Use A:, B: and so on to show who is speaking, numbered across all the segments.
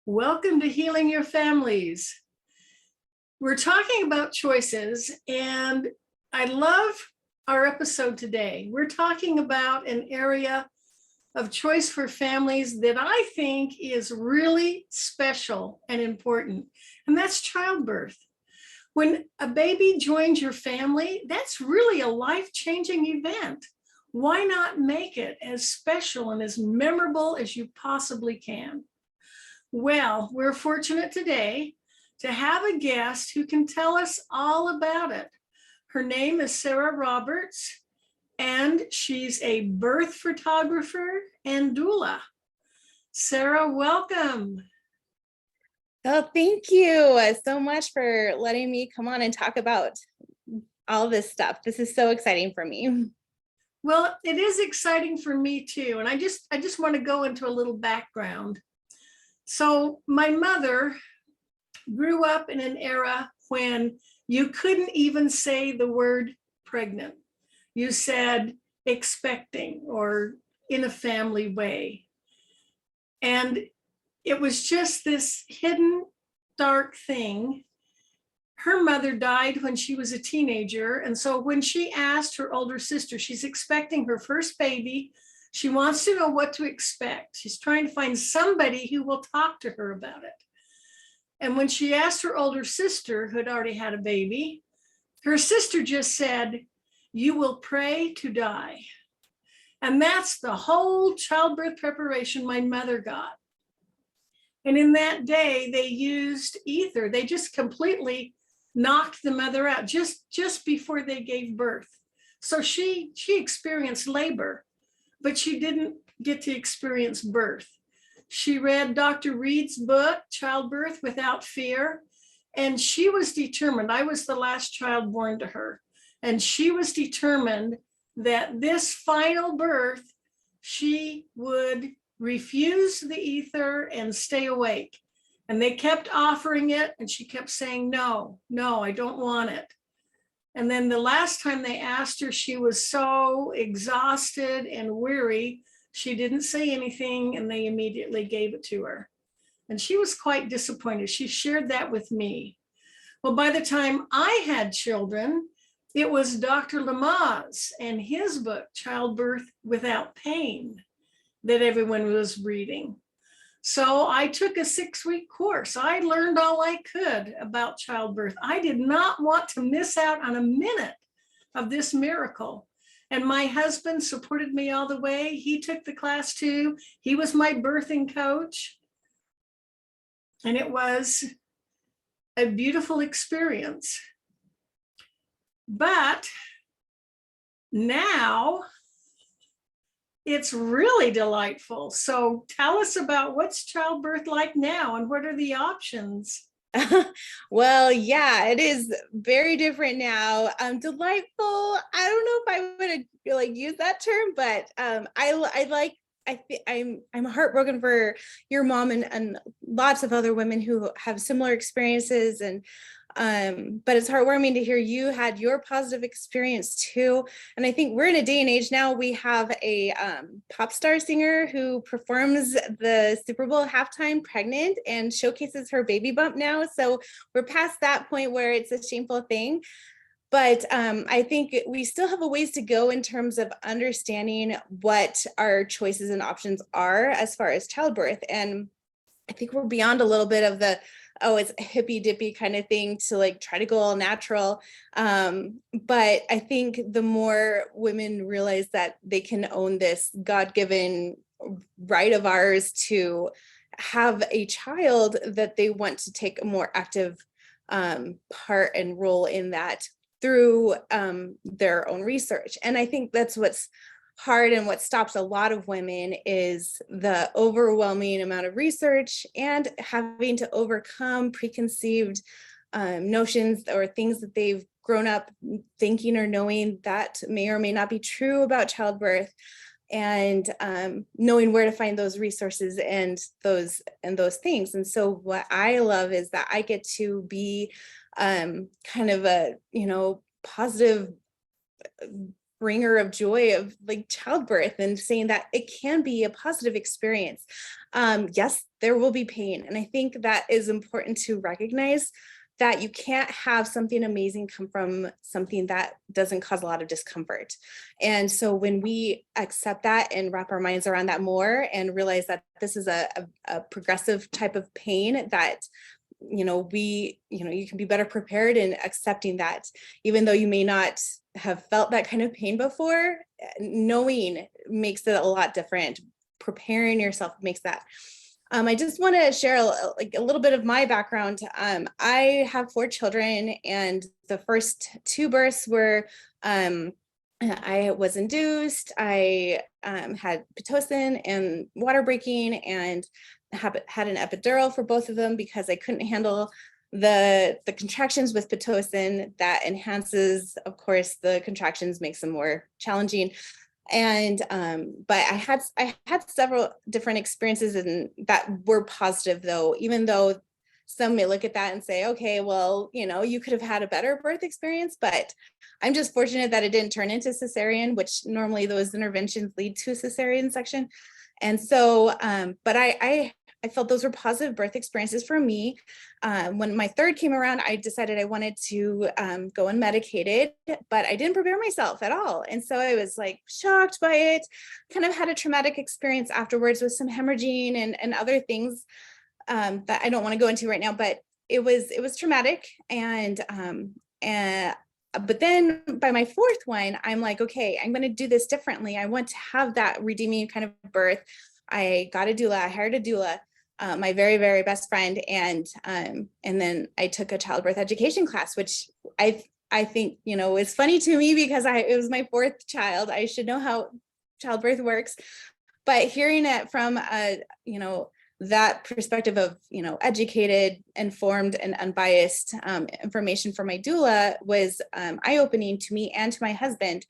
A: Welcome to Healing Your Families. We're talking about choices, and I love our episode today. We're talking about an area of choice for families that I think is really special and important, and that's childbirth. When a baby joins your family, that's really a life-changing event. Why not make it as special and as memorable as you possibly can? Well, we're fortunate today to have a guest who can tell us all about it. Her name is Sarah Roberts, and she's a birth photographer and doula. Sarah, welcome.
B: Oh, thank you so much for letting me come on and talk about all this stuff. This is so exciting for me.
A: Well, it is exciting for me too. And I just want to go into a little background. So my mother grew up in an era when you couldn't even say the word pregnant. You said expecting or in a family way. And it was just this hidden, dark thing. Her mother died when she was a teenager. And so when she asked her older sister, she's expecting her first baby. She wants to know what to expect. She's trying to find somebody who will talk to her about it. And when she asked her older sister, who had already had a baby, her sister just said, "You will pray to die." And that's the whole childbirth preparation my mother got. And in that day, they used ether. They just completely knocked the mother out just before they gave birth. So she experienced labor, but she didn't get to experience birth. She read Dr. Reed's book, Childbirth Without Fear, and she was determined. I was the last child born to her, and she was determined that this final birth, she would refuse the ether and stay awake. And they kept offering it, and she kept saying, no, I don't want it. And then the last time they asked her, she was so exhausted and weary, she didn't say anything, and they immediately gave it to her. And she was quite disappointed. She shared that with me. Well, by the time I had children, it was Dr. Lamaze and his book, Childbirth Without Pain, that everyone was reading. So I took a 6-week course. I learned all I could about childbirth. I did not want to miss out on a minute of this miracle. And my husband supported me all the way. He took the class too. He was my birthing coach. And it was a beautiful experience. But now it's really delightful. So tell us about what's childbirth like now and what are the options?
B: Well, yeah, it is very different now. Delightful. I don't know if I would use that term, but I'm heartbroken for your mom and lots of other women who have similar experiences, and but it's heartwarming to hear you had your positive experience too. And I think we're in a day and age now, we have a pop star singer who performs the Super Bowl halftime pregnant and showcases her baby bump now. So we're past that point where it's a shameful thing. But I think we still have a ways to go in terms of understanding what our choices and options are as far as childbirth. And I think we're beyond a little bit of the, oh, it's a hippy dippy kind of thing to try to go all natural. But I think the more women realize that they can own this God-given right of ours to have a child, that they want to take a more active part and role in that through their own research. And I think that's what's hard and what stops a lot of women is the overwhelming amount of research and having to overcome preconceived notions or things that they've grown up thinking or knowing that may or may not be true about childbirth, and knowing where to find those resources and those things. And so what I love is that I get to be kind of a positive bringer of joy of like childbirth, and saying that it can be a positive experience. Yes, there will be pain. And I think that is important to recognize, that you can't have something amazing come from something that doesn't cause a lot of discomfort. And so when we accept that and wrap our minds around that more, and realize that this is a progressive type of pain, that you can be better prepared in accepting that, even though you may not have felt that kind of pain before, knowing makes it a lot different. Preparing yourself makes that. I just want to share a little bit of my background. I have 4 children, and the first 2 births were, I was induced. I had Pitocin and water breaking, and had an epidural for both of them because I couldn't handle the contractions with Pitocin. That enhances, of course, the contractions, makes them more challenging. And but I had several different experiences, and that were positive, though, even though some may look at that and say, okay, well, you could have had a better birth experience. But I'm just fortunate that it didn't turn into cesarean, which normally those interventions lead to a cesarean section. And so, but I felt those were positive birth experiences for me. When my third came around, I decided I wanted to go unmedicated, but I didn't prepare myself at all. And so I was like shocked by it, kind of had a traumatic experience afterwards with some hemorrhaging and other things that I don't want to go into right now, but it was traumatic. And but then by my 4th one, I'm like, okay, I'm going to do this differently. I want to have that redeeming kind of birth. I got a doula. I hired a doula, my very, very best friend. And then I took a childbirth education class, which I think, is funny to me because it was my 4th child. I should know how childbirth works, but hearing it from that perspective of, educated, informed, and unbiased information from my doula was eye-opening to me and to my husband.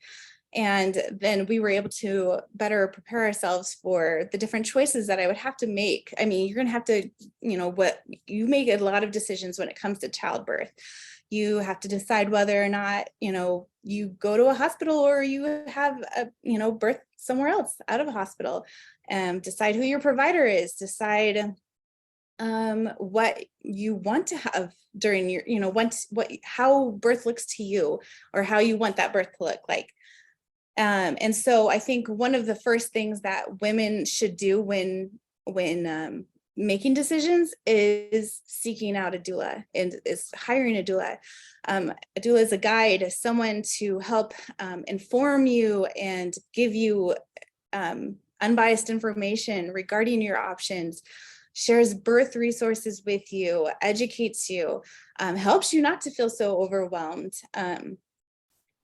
B: And then we were able to better prepare ourselves for the different choices that I would have to make. I mean, you're going to have to, you make a lot of decisions when it comes to childbirth. You have to decide whether or not, you go to a hospital or you have a, birth somewhere else out of a hospital. Decide who your provider is, decide what you want to have during your, how birth looks to you, or how you want that birth to look like. And so I think one of the first things that women should do when making decisions is seeking out a doula, and is hiring a doula. A doula is a guide, someone to help inform you and give you unbiased information regarding your options, shares birth resources with you, educates you, helps you not to feel so overwhelmed.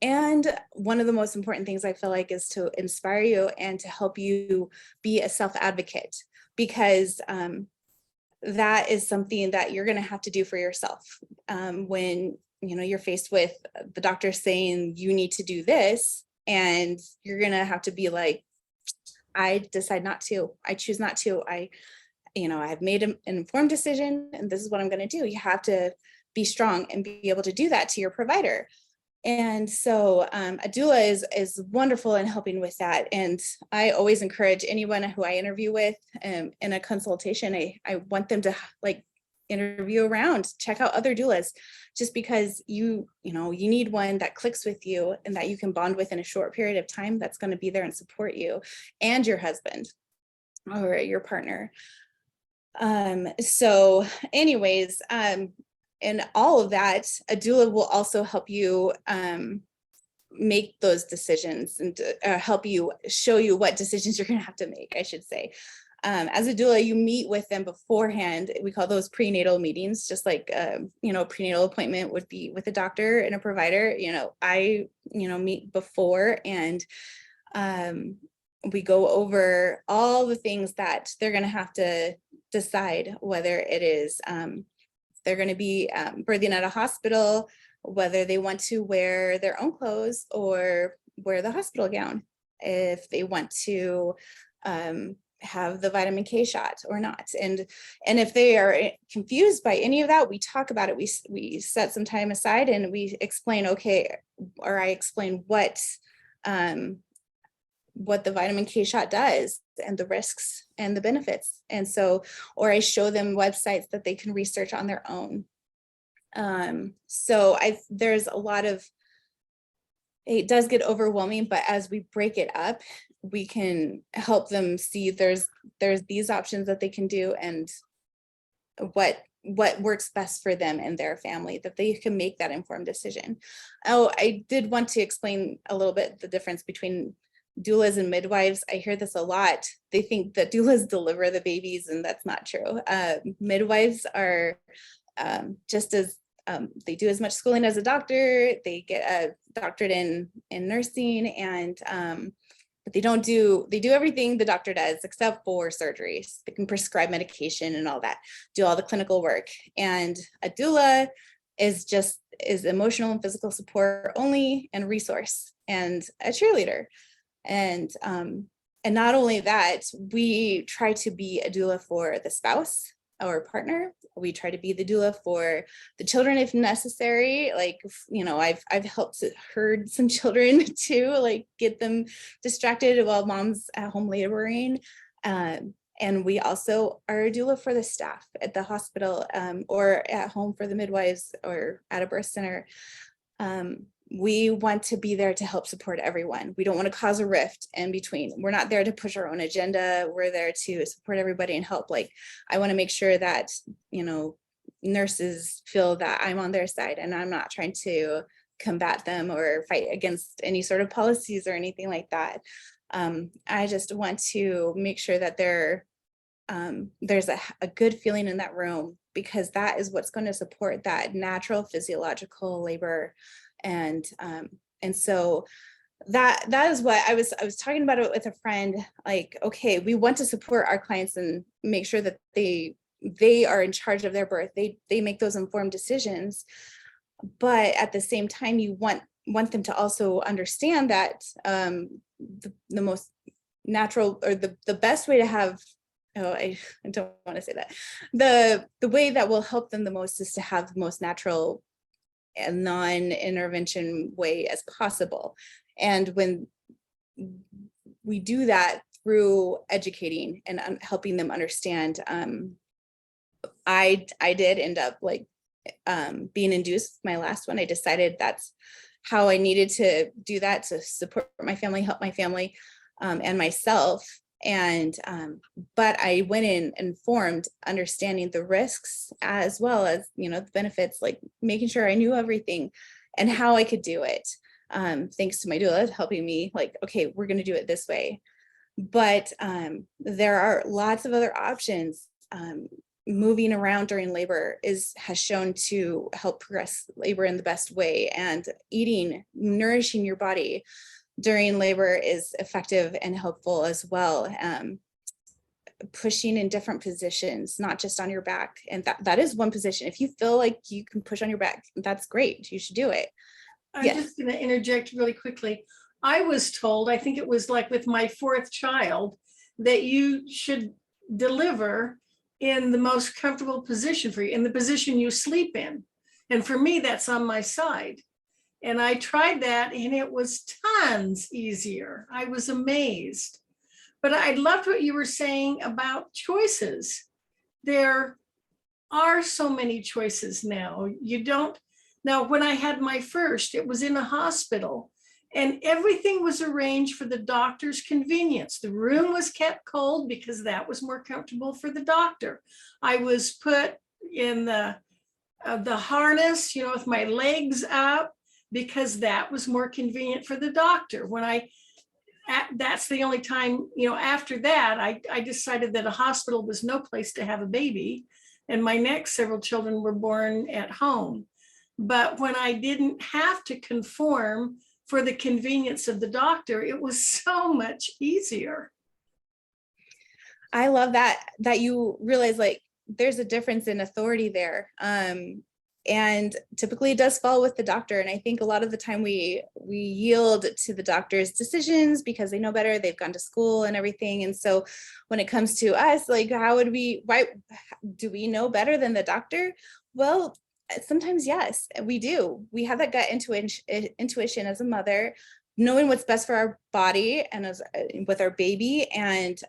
B: And one of the most important things I feel like is to inspire you and to help you be a self-advocate, because that is something that you're going to have to do for yourself. When you're faced with the doctor saying you need to do this, and you're going to have to be like, I decide not to, I choose not to, I've made an informed decision and this is what I'm going to do. You have to be strong and be able to do that to your provider. And so a doula is wonderful in helping with that. And I always encourage anyone who I interview with in a consultation, I want them to interview around, check out other doulas, just because you need one that clicks with you and that you can bond with in a short period of time, that's going to be there and support you and your husband or your partner. So anyways, and all of that, a doula will also help you make those decisions and help you, show you what decisions you're going to have to make, I should say. As a doula, you meet with them beforehand. We call those prenatal meetings, just like prenatal appointment would be with a doctor and a provider. I meet before, and we go over all the things that they're going to have to decide, whether it is they're going to be birthing at a hospital, whether they want to wear their own clothes or wear the hospital gown, if they want to have the vitamin K shot or not. And if they are confused by any of that, we talk about it. We set some time aside and we explain, okay, or I explain what what the vitamin K shot does and the risks and the benefits. And so, or I show them websites that they can research on their own. So there's a lot of, it does get overwhelming, but as we break it up, we can help them see there's these options that they can do and what works best for them and their family, that they can make that informed decision. Oh, I did want to explain a little bit the difference between doulas and midwives. I hear this a lot. They think that doulas deliver the babies, and that's not true. Midwives are just as they do as much schooling as a doctor. They get a doctorate in nursing, and but they do everything the doctor does except for surgeries. They can prescribe medication and all that, do all the clinical work. And a doula is emotional and physical support only, and resource, and a cheerleader. And not only that, we try to be a doula for the spouse or partner. We try to be the doula for the children if necessary. Like, you know, I've helped herd some children too, like get them distracted while mom's at home laboring. And we also are a doula for the staff at the hospital, or at home for the midwives, or at a birth center. We want to be there to help support everyone. We don't want to cause a rift in between. We're not there to push our own agenda. We're there to support everybody and help. Like, I want to make sure that, you know, nurses feel that I'm on their side and I'm not trying to combat them or fight against any sort of policies or anything like that. I just want to make sure that there's a good feeling in that room, because that is what's going to support that natural physiological labor. And so that is what I was talking about it with a friend. Like, okay, we want to support our clients and make sure that they are in charge of their birth. They make those informed decisions, but at the same time, you want them to also understand that the most natural, or the best way to have, I don't want to say that, the way that will help them the most is to have the most natural and non-intervention way as possible. And when we do that through educating and helping them understand, I did end up like being induced. My last one, I decided that's how I needed to do that to support my family, help my family, and myself. And but I went in informed, understanding the risks as well as, you know, the benefits, like making sure I knew everything and how I could do it. Thanks to my doula helping me, like, okay, we're going to do it this way. But there are lots of other options. Moving around during labor has shown to help progress labor in the best way, and nourishing your body during labor is effective and helpful as well. Pushing in different positions, not just on your back. And that is one position. If you feel like you can push on your back, that's great. You should do it.
A: I'm just going to interject really quickly. I was told, I think it was like with my fourth child, that you should deliver in the most comfortable position for you, in the position you sleep in. And for me, that's on my side. And I tried that and it was tons easier. I was amazed. But I loved what you were saying about choices. There are so many choices now. Now, when I had my first, it was in a hospital and everything was arranged for the doctor's convenience. The room was kept cold because that was more comfortable for the doctor. I was put in the harness, you know, with my legs up, because that was more convenient for the doctor. That's the only time, you know, after that, I decided that a hospital was no place to have a baby. And my next several children were born at home. But when I didn't have to conform for the convenience of the doctor, it was so much easier.
B: I love that you realize, like, there's a difference in authority there. And typically it does fall with the doctor. And I think a lot of the time we yield to the doctor's decisions because they know better, they've gone to school and everything. And so when it comes to us, like, why do we know better than the doctor? Well, sometimes, yes, we do. We have that gut intuition as a mother. knowing what's best for our body and as with our baby, and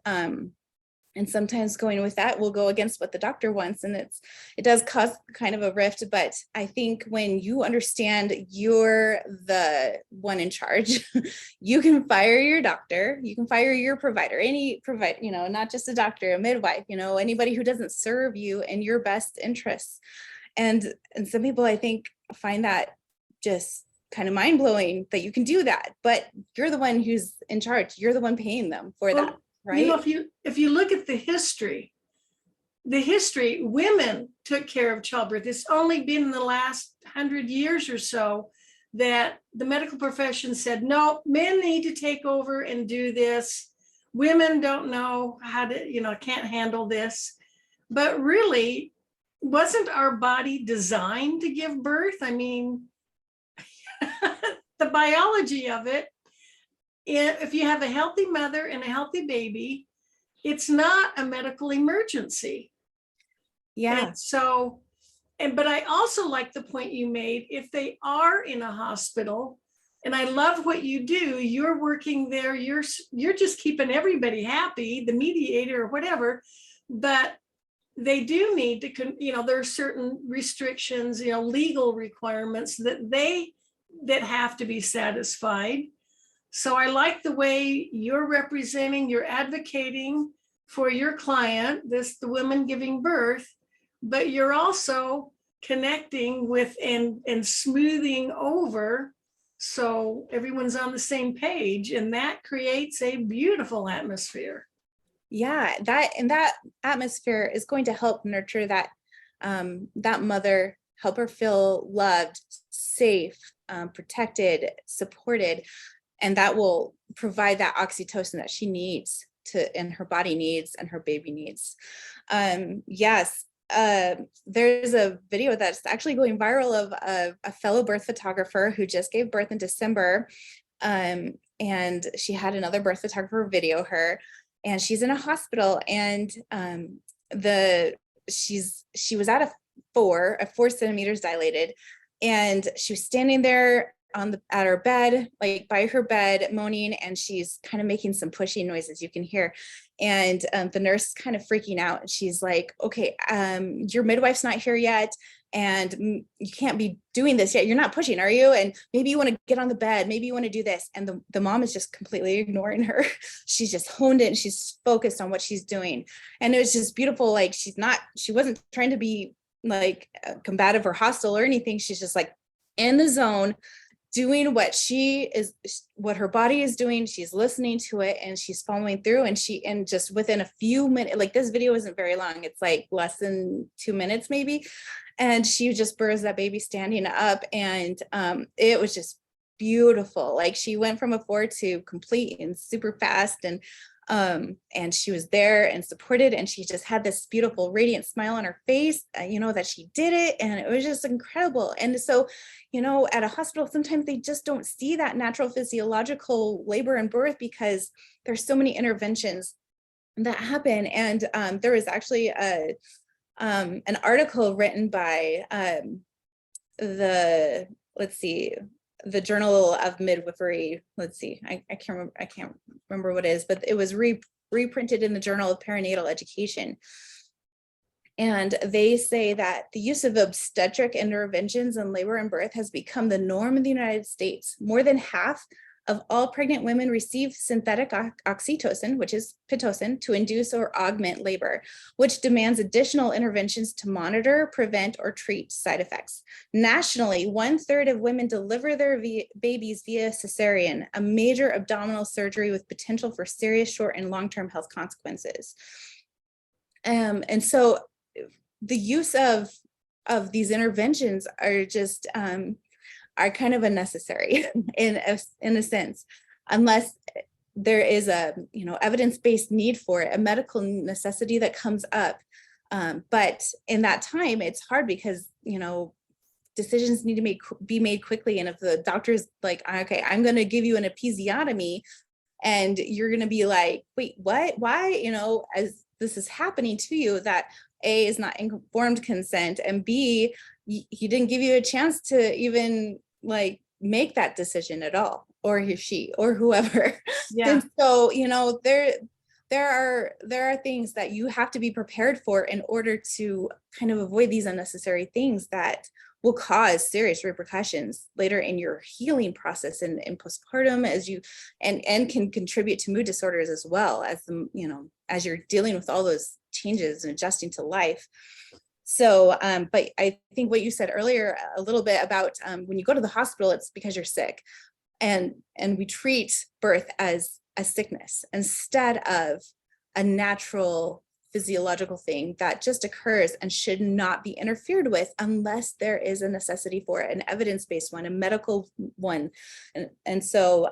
B: sometimes going with that will go against what the doctor wants, and it does cause kind of a rift. But I think when you understand you're the one in charge, you can fire your doctor, you can fire your provider, any provider, not just a doctor, a midwife, anybody who doesn't serve you in your best interests. And some people, I think, find that just kind of mind-blowing that you can do that, but you're the one who's in charge, you're the one paying them for that. Right.
A: If you look at the history, women took care of childbirth. It's only been in the last 100 years or so that the medical profession said, no, men need to take over and do this. Women don't know how to, can't handle this. But really, wasn't our body designed to give birth? I mean, the biology of it, if you have a healthy mother and a healthy baby, it's not a medical emergency.
B: Yeah.
A: And so, but I also like the point you made, if they are in a hospital, and I love what you do, you're working there, you're just keeping everybody happy, the mediator or whatever, but they do need to, there are certain restrictions, legal requirements that have to be satisfied. So I like the way you're representing, you're advocating for your client, the women giving birth, but you're also connecting with and smoothing over so everyone's on the same page, and that creates a beautiful atmosphere.
B: Yeah, that atmosphere is going to help nurture that mother, help her feel loved, safe, protected, supported. And that will provide that oxytocin that she needs and her body needs and her baby needs. Yes, there's a video that's actually going viral of a fellow birth photographer who just gave birth in December. And she had another birth photographer video her, and she's in a hospital, and she was at a 4 centimeters dilated, and she was standing there at her bed, like by her bed, moaning, and she's kind of making some pushing noises you can hear. And the nurse is kind of freaking out. And she's like, okay, your midwife's not here yet, and you can't be doing this yet. You're not pushing, are you? And maybe you want to get on the bed. Maybe you want to do this. And the mom is just completely ignoring her. She's just honed in. She's focused on what she's doing. And it was just beautiful. Like she wasn't trying to be like combative or hostile or anything. She's just like in the zone, doing what her body is doing. She's listening to it and she's following through, and just within a few minutes, like this video isn't very long. It's like less than 2 minutes maybe. And she just births that baby standing up. And it was just beautiful. Like she went from a 4 to complete and super fast. And she was there and supported, and she just had this beautiful radiant smile on her face, that she did it. And it was just incredible. And so, at a hospital, sometimes they just don't see that natural physiological labor and birth because there's so many interventions that happen. And there was actually an article written by the Journal of Midwifery. I can't remember what it is, but it was reprinted in the Journal of Perinatal Education. And they say that the use of obstetric interventions in labor and birth has become the norm in the United States. More than half of all pregnant women receive synthetic oxytocin, which is Pitocin, to induce or augment labor, which demands additional interventions to monitor, prevent, or treat side effects. Nationally, 1/3 of women deliver their babies via cesarean, a major abdominal surgery with potential for serious short and long-term health consequences. And so the use of these interventions are just are kind of unnecessary in a sense, unless there is a evidence-based need for it, a medical necessity that comes up. But in that time, it's hard because decisions need to be made quickly. And if the doctor's like, okay, I'm going to give you an episiotomy, and you're going to be like, wait, what? Why? As this is happening to you, that A, is not informed consent, and B, he didn't give you a chance to even like make that decision at all. or she or whoever.
A: Yeah.
B: And so, you know, there are things that you have to be prepared for in order to kind of avoid these unnecessary things that will cause serious repercussions later in your healing process and in postpartum, as you and can contribute to mood disorders as well, as the, you know, as you're dealing with all those changes and adjusting to life. So, but I think what you said earlier a little bit about when you go to the hospital, it's because you're sick, and we treat birth as a sickness instead of a natural physiological thing that just occurs and should not be interfered with unless there is a necessity for it, an evidence-based one, a medical one. And so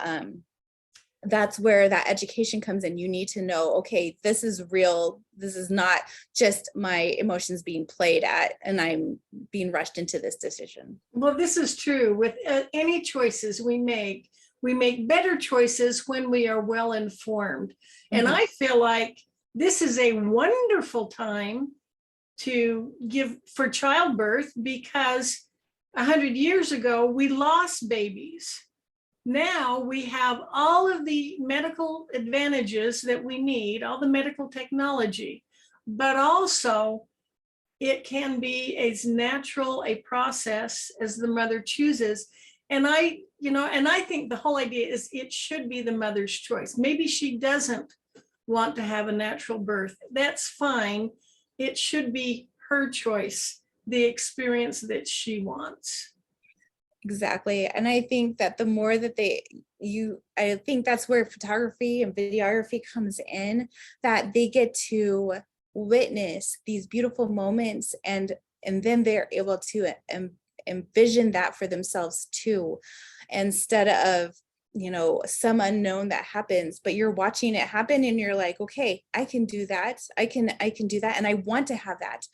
B: that's where that education comes in. You need to know, okay, this is real. This is not just my emotions being played at and I'm being rushed into this decision.
A: Well, this is true with any choices we make. We make better choices when we are well informed. And I feel like this is a wonderful time to give for childbirth, because 100 years ago, we lost babies. Now we have all of the medical advantages that we need, all the medical technology, but also it can be as natural a process as the mother chooses. And I think the whole idea is it should be the mother's choice. Maybe she doesn't want to have a natural birth. That's fine. It should be her choice, the experience that she wants.
B: Exactly. And I think that the more that I think that's where photography and videography comes in, that they get to witness these beautiful moments, and then they're able to envision that for themselves too, instead of, you know, some unknown that happens, but you're watching it happen and you're like, okay, I can do that. I can do that. And I want to have that.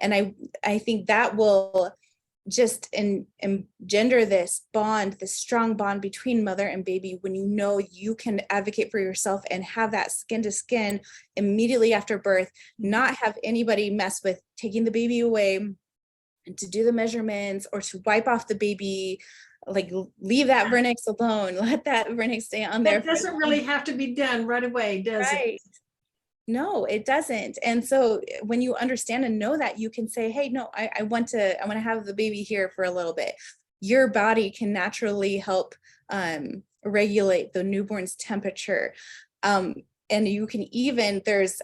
B: And I think that will just engender this bond, this strong bond between mother and baby, when you know you can advocate for yourself and have that skin to skin immediately after birth, not have anybody mess with taking the baby away and to do the measurements or to wipe off the baby, like leave that vernix alone, let that vernix stay on there.
A: That doesn't really have to be done right away, does it?
B: No, it doesn't. And so when you understand and know that, you can say, hey, no, I want to have the baby here for a little bit. Your body can naturally help regulate the newborn's temperature. And you can even, there's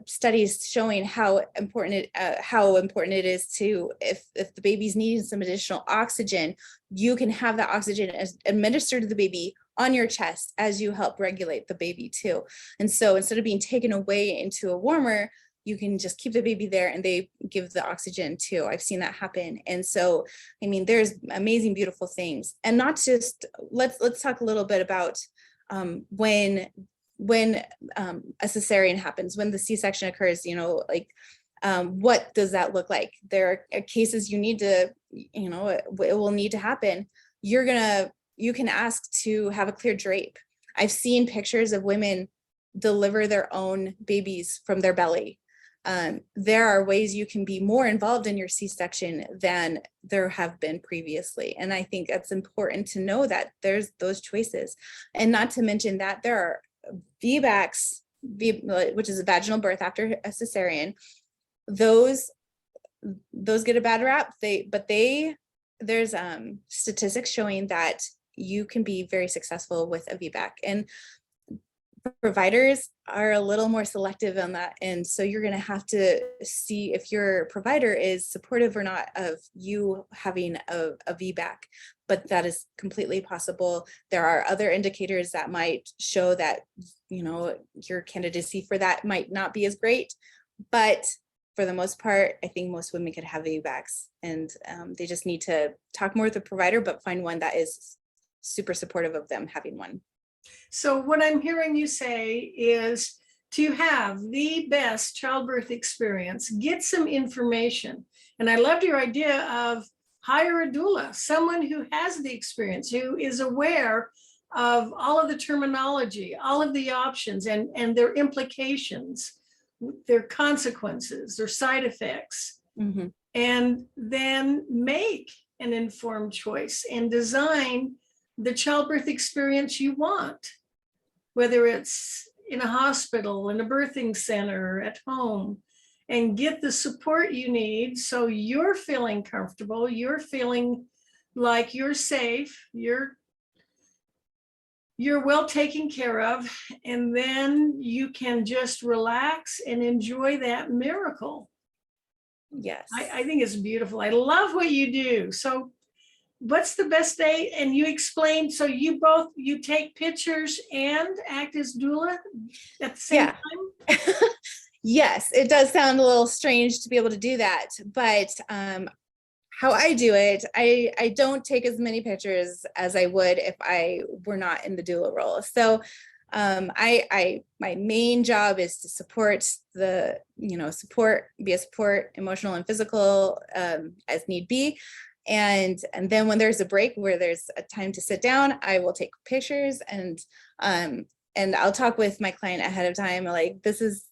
B: studies showing how important it is to, if the baby's needing some additional oxygen, you can have that oxygen administered to the baby on your chest as you help regulate the baby too. And so instead of being taken away into a warmer, you can just keep the baby there and they give the oxygen too. I've seen that happen. And so, I mean, there's amazing, beautiful things. And not just, let's talk a little bit about when a cesarean happens, when the C-section occurs, you know, like what does that look like? There are cases you need to, you know, it will need to happen. You can ask to have a clear drape. I've seen pictures of women deliver their own babies from their belly. There are ways you can be more involved in your C-section than there have been previously. And I think that's important to know that there's those choices. And not to mention that there are VBACs, which is a vaginal birth after a cesarean. Those get a bad rap. There's statistics showing that you can be very successful with a VBAC, and providers are a little more selective on that. And so you're going to have to see if your provider is supportive or not of you having a VBAC, but that is completely possible. There are other indicators that might show that, you know, your candidacy for that might not be as great, but for the most part, I think most women could have VBACs, and they just need to talk more with the provider, but find one that is super supportive of them having one.
A: So what I'm hearing you say is to have the best childbirth experience, get some information. And I loved your idea of hire a doula, someone who has the experience, who is aware of all of the terminology, all of the options and their implications, their consequences, their side effects, and then make an informed choice and design the childbirth experience you want, whether it's in a hospital, in a birthing center, at home, and get the support you need so you're feeling comfortable, you're feeling like you're safe, you're well taken care of, and then you can just relax and enjoy that miracle.
B: Yes.
A: I think it's beautiful. I love what you do. So what's the best day? And you explained, so you take pictures and act as doula at the same time?
B: Yes, it does sound a little strange to be able to do that, but how I do it, I don't take as many pictures as I would if I were not in the doula role. So my main job is to support be a support, emotional and physical, as need be. And then when there's a break where there's a time to sit down, I will take pictures, and I'll talk with my client ahead of time, like, this is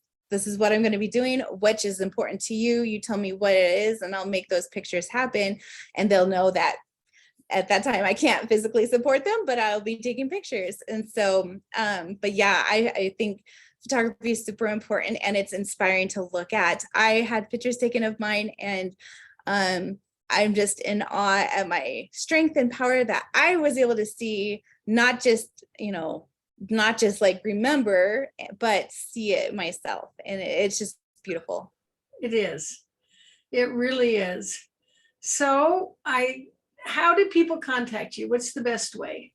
B: what I'm going to be doing, which is important to you. You tell me what it is, and I'll make those pictures happen. And they'll know that at that time I can't physically support them, but I'll be taking pictures. And so, but yeah, I think photography is super important, and it's inspiring to look at. I had pictures taken of mine, and I'm just in awe at my strength and power that I was able to see, not just like remember, but see it myself. And it's just beautiful.
A: It is. It really is. So how do people contact you? What's the best way?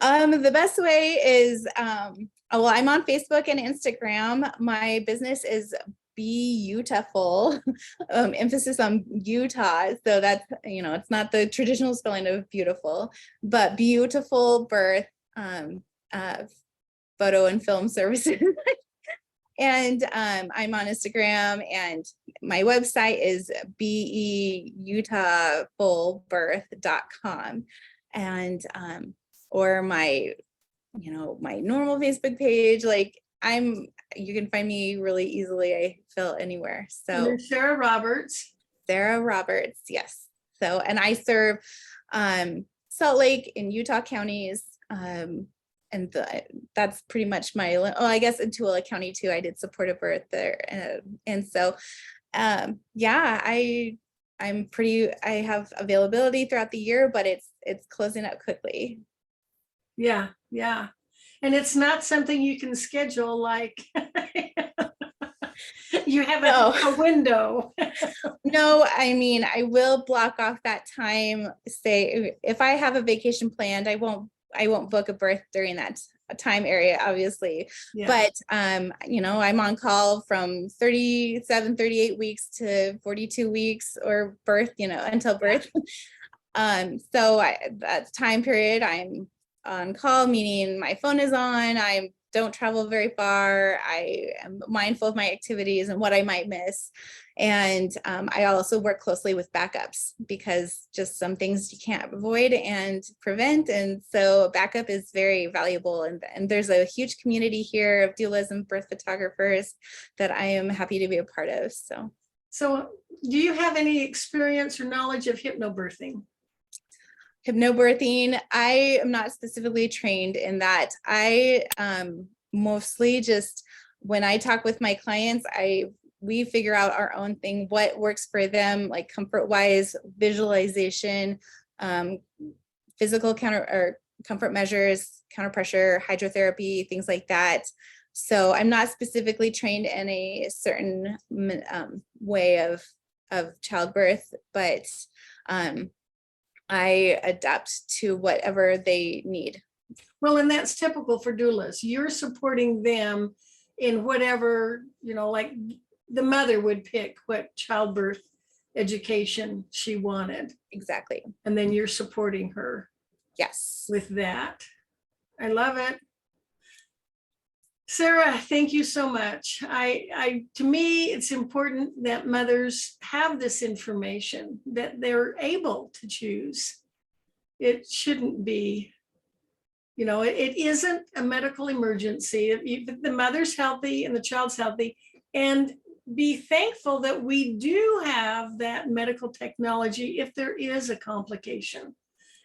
B: The best way is, well, I'm on Facebook and Instagram. My business is Beautiful, emphasis on Utah. So that's, it's not the traditional spelling of beautiful, but Beautiful Birth, photo and film services. And I'm on Instagram, and my website is beutahfullbirth.com. And or my normal Facebook page, like you can find me really easily. I feel anywhere. So
A: there's Sarah Roberts.
B: Sarah Roberts, yes. So, and I serve Salt Lake in Utah counties, and that's pretty much I guess in Tooele County too. I did supportive birth there, and so yeah, I have availability throughout the year, but it's closing up quickly.
A: Yeah. And it's not something you can schedule, like you have a window.
B: No, I mean, I will block off that time. Say if I have a vacation planned, I won't book a birth during that time area, obviously. Yeah. But I'm on call from 37, 38 weeks to 42 weeks or birth, until birth. So that time period, I'm on call, meaning my phone is on. I don't travel very far. I am mindful of my activities and what I might miss. And I also work closely with backups, because just some things you can't avoid and prevent. And so backup is very valuable. And there's a huge community here of doulas and birth photographers that I am happy to be a part of. So
A: do you have any experience or knowledge of hypnobirthing?
B: Hypnobirthing, I am not specifically trained in that. I mostly just, when I talk with my clients, we figure out our own thing, what works for them, like comfort wise, visualization, physical comfort measures, counter pressure, hydrotherapy, things like that. So I'm not specifically trained in a certain way of childbirth, but I adapt to whatever they need.
A: Well, and that's typical for doulas. You're supporting them in whatever, like the mother would pick what childbirth education she wanted.
B: Exactly.
A: And then you're supporting her.
B: Yes.
A: With that. I love it. Sarah, thank you so much. To me, it's important that mothers have this information, that they're able to choose. It shouldn't be, it isn't a medical emergency. If the mother's healthy and the child's healthy, and be thankful that we do have that medical technology if there is a complication.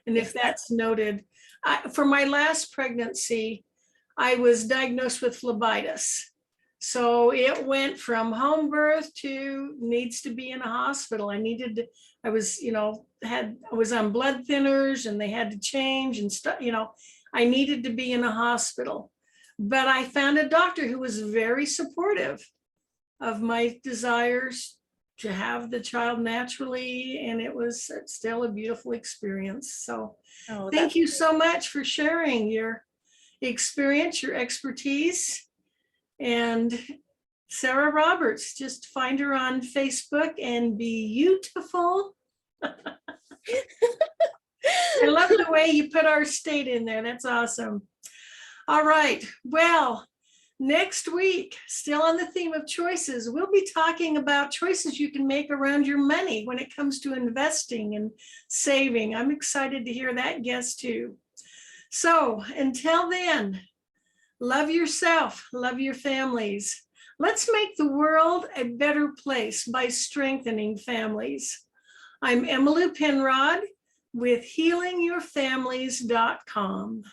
A: And if that's noted, for my last pregnancy, I was diagnosed with phlebitis. So it went from home birth to needs to be in a hospital. I was, I was on blood thinners and they had to change and stuff, I needed to be in a hospital. But I found a doctor who was very supportive of my desires to have the child naturally. And it was still a beautiful experience. So thank you so much for sharing your experience, your expertise. And Sarah Roberts, just find her on Facebook and be beautiful. I love the way you put our state in there. That's awesome. All right. Well, next week, still on the theme of choices, we'll be talking about choices you can make around your money when it comes to investing and saving. I'm excited to hear that guest too. So until then, love yourself, love your families. Let's make the world a better place by strengthening families. I'm Emily Penrod with healingyourfamilies.com.